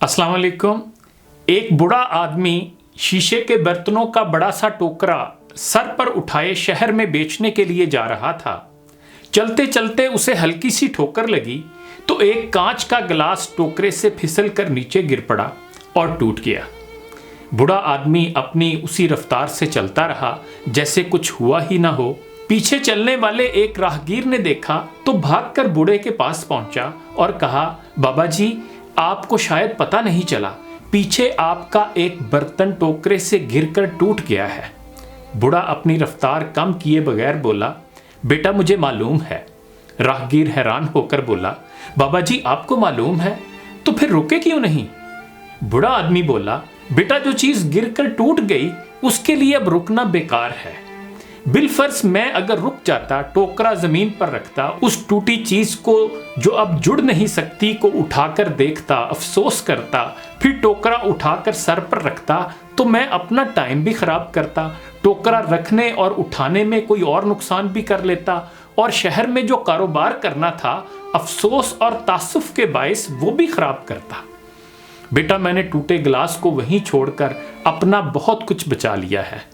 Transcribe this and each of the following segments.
अस्सलाम वालेकुम। एक बूढ़ा आदमी शीशे के बर्तनों का बड़ा सा टोकरा सर पर उठाए शहर में बेचने के लिए जा रहा था। चलते चलते उसे हल्की सी ठोकर लगी तो एक कांच का गिलास टोकरे से फिसल कर नीचे गिर पड़ा और टूट गया। बूढ़ा आदमी अपनी उसी रफ्तार से चलता रहा जैसे कुछ हुआ ही ना हो। पीछे चलने वाले एक राहगीर ने देखा तो भागकर बूढ़े के पास पहुंचा और कहा, बाबा जी, आपको शायद पता नहीं चला, पीछे आपका एक बर्तन टोकरे से गिरकर टूट गया है। बूढ़ा अपनी रफ्तार कम किए बगैर बोला, बेटा मुझे मालूम है। राहगीर हैरान होकर बोला, बाबा जी आपको मालूम है तो फिर रुके क्यों नहीं? बूढ़ा आदमी बोला, बेटा जो चीज गिरकर टूट गई उसके लिए अब रुकना बेकार है। बिलफर्ज मैं अगर रुक जाता, टोकरा जमीन पर रखता, उस टूटी चीज को जो अब जुड़ नहीं सकती को उठाकर देखता, अफसोस करता, फिर टोकरा उठाकर सर पर रखता तो मैं अपना टाइम भी खराब करता, टोकरा रखने और उठाने में कोई और नुकसान भी कर लेता और शहर में जो कारोबार करना था अफसोस और तासुफ के बायस वो भी खराब करता। बेटा मैंने टूटे गिलास को वहीं छोड़कर अपना बहुत कुछ बचा लिया है।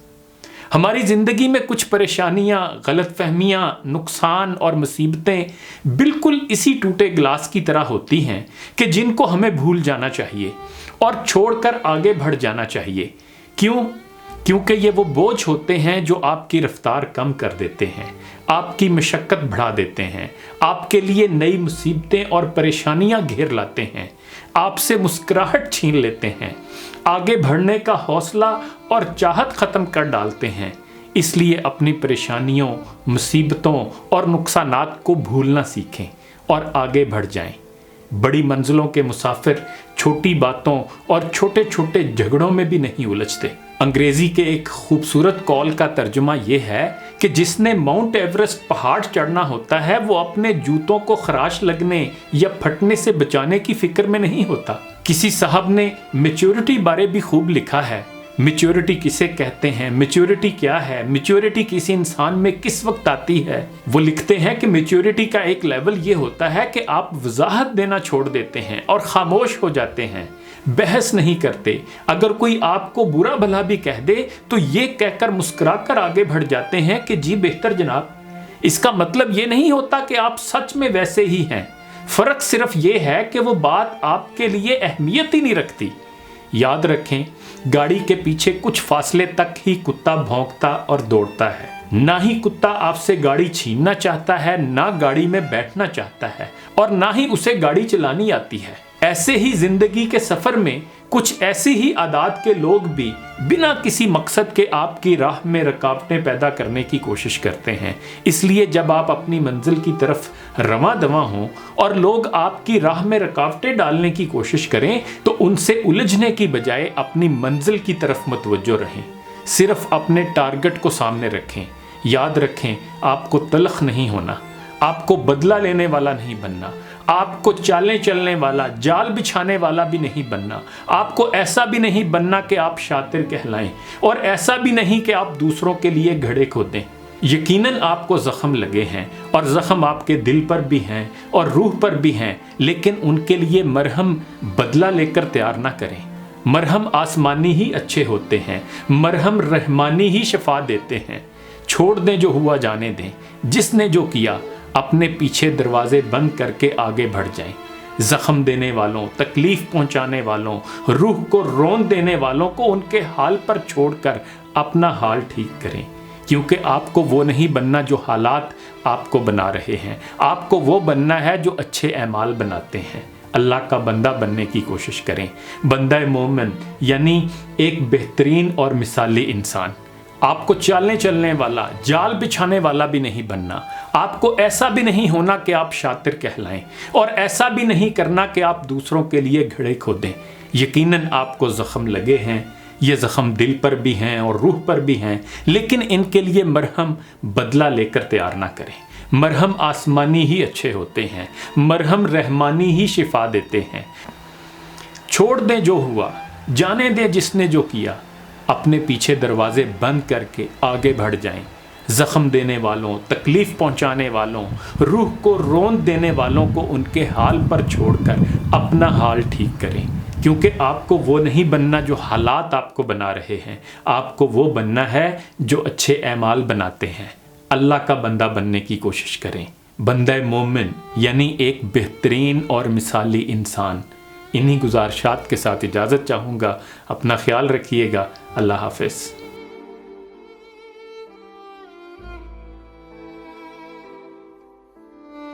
हमारी ज़िंदगी में कुछ परेशानियां, गलतफहमियां, नुकसान और मुसीबतें बिल्कुल इसी टूटे गिलास की तरह होती हैं कि जिनको हमें भूल जाना चाहिए और छोड़कर आगे बढ़ जाना चाहिए। क्यों? क्योंकि ये वो बोझ होते हैं जो आपकी रफ्तार कम कर देते हैं, आपकी मशक्क़त बढ़ा देते हैं, आपके लिए नई मुसीबतें और परेशानियां घेर लाते हैं, आपसे मुस्कुराहट छीन लेते हैं, आगे बढ़ने का हौसला और चाहत ख़त्म कर डालते हैं। इसलिए अपनी परेशानियों, मुसीबतों और नुकसानात को भूलना सीखें और आगे बढ़ जाएं। बड़ी मंजिलों के मुसाफिर छोटी बातों और छोटे छोटे झगड़ों में भी नहीं उलझते। अंग्रेजी के एक खूबसूरत कॉल का तर्जुमा यह है कि जिसने माउंट एवरेस्ट पहाड़ चढ़ना होता है वो अपने जूतों को खराश लगने या फटने से बचाने की फिक्र में नहीं होता। किसी साहब ने मैच्योरिटी बारे भी खूब लिखा है। मैच्योरिटी किसे कहते हैं, मैच्योरिटी क्या है, मैच्योरिटी किसी इंसान में किस वक्त आती है? वो लिखते हैं कि मैच्योरिटी का एक लेवल ये होता है कि आप वजाहत देना छोड़ देते हैं और खामोश हो जाते हैं, बहस नहीं करते। अगर कोई आपको बुरा भला भी कह दे तो ये कहकर मुस्कुराकर आगे बढ़ जाते हैं कि जी बेहतर जनाब। इसका मतलब ये नहीं होता कि आप सच में वैसे ही हैं, फर्क सिर्फ ये है कि वो बात आपके लिए अहमियत ही नहीं रखती। याद रखें, गाड़ी के पीछे कुछ फासले तक ही कुत्ता भौंकता और दौड़ता है। ना ही कुत्ता आपसे गाड़ी छीनना चाहता है, ना गाड़ी में बैठना चाहता है और ना ही उसे गाड़ी चलानी आती है। ऐसे ही जिंदगी के सफर में कुछ ऐसी ही आदात के लोग भी बिना किसी मकसद के आपकी राह में रुकावटें पैदा करने की कोशिश करते हैं। इसलिए जब आप अपनी मंजिल की तरफ रवां दवां हों और लोग आपकी राह में रुकावटें डालने की कोशिश करें तो उनसे उलझने की बजाय अपनी मंजिल की तरफ मुतवज्जो रहें। सिर्फ अपने टारगेट को सामने रखें। याद रखें, आपको तलख नहीं होना, आपको बदला लेने वाला नहीं बनना, आपको चालें चलने वाला, जाल बिछाने वाला भी नहीं बनना, आपको ऐसा भी नहीं बनना कि आप शातिर कहलाएं और ऐसा भी नहीं कि आप दूसरों के लिए घड़े खोदें। यकीनन आपको ज़ख्म लगे हैं और ज़ख्म आपके दिल पर भी हैं और रूह पर भी हैं, लेकिन उनके लिए मरहम बदला लेकर तैयार ना करें। मरहम आसमानी ही अच्छे होते हैं, मरहम रहमानी ही शफा देते हैं। छोड़ दें जो हुआ जाने दें, जिसने जो किया अपने पीछे दरवाजे बंद करके आगे बढ़ जाएं। जख्म देने वालों, तकलीफ पहुंचाने वालों, रूह को रोन देने वालों को उनके हाल पर छोड़कर अपना हाल ठीक करें, क्योंकि आपको वो नहीं बनना जो हालात आपको बना रहे हैं। आपको वो बनना है जो अच्छे अमाल बनाते हैं। अल्लाह का बंदा बनने की कोशिश करें। बंदा मोमिन यानी एक बेहतरीन और मिसाली इंसान। आपको चालने चलने वाला, जाल बिछाने वाला भी नहीं बनना। आपको ऐसा भी नहीं होना कि आप शातिर कहलाएं और ऐसा भी नहीं करना कि आप दूसरों के लिए घड़े खोदें। यकीनन आपको ज़ख्म लगे हैं, ये ज़ख्म दिल पर भी हैं और रूह पर भी हैं, लेकिन इनके लिए मरहम बदला लेकर तैयार ना करें। मरहम आसमानी ही अच्छे होते हैं, मरहम रहमानी ही शिफा देते हैं। छोड़ दें जो हुआ, जाने दें जिसने जो किया, अपने पीछे दरवाजे बंद करके आगे बढ़ जाएं। जख्म देने वालों, तकलीफ पहुंचाने वालों, रूह को रोन देने वालों को उनके हाल पर छोड़कर अपना हाल ठीक करें। کیونکہ آپ کو وہ نہیں بننا جو حالات آپ کو بنا رہے ہیں، آپ کو وہ بننا ہے جو اچھے اعمال بناتے ہیں۔ اللہ کا بندہ بننے کی کوشش کریں، بندہ مومن یعنی ایک بہترین اور مثالی انسان۔ انہی گزارشات کے ساتھ اجازت چاہوں گا، اپنا خیال رکھیے گا، اللہ حافظ۔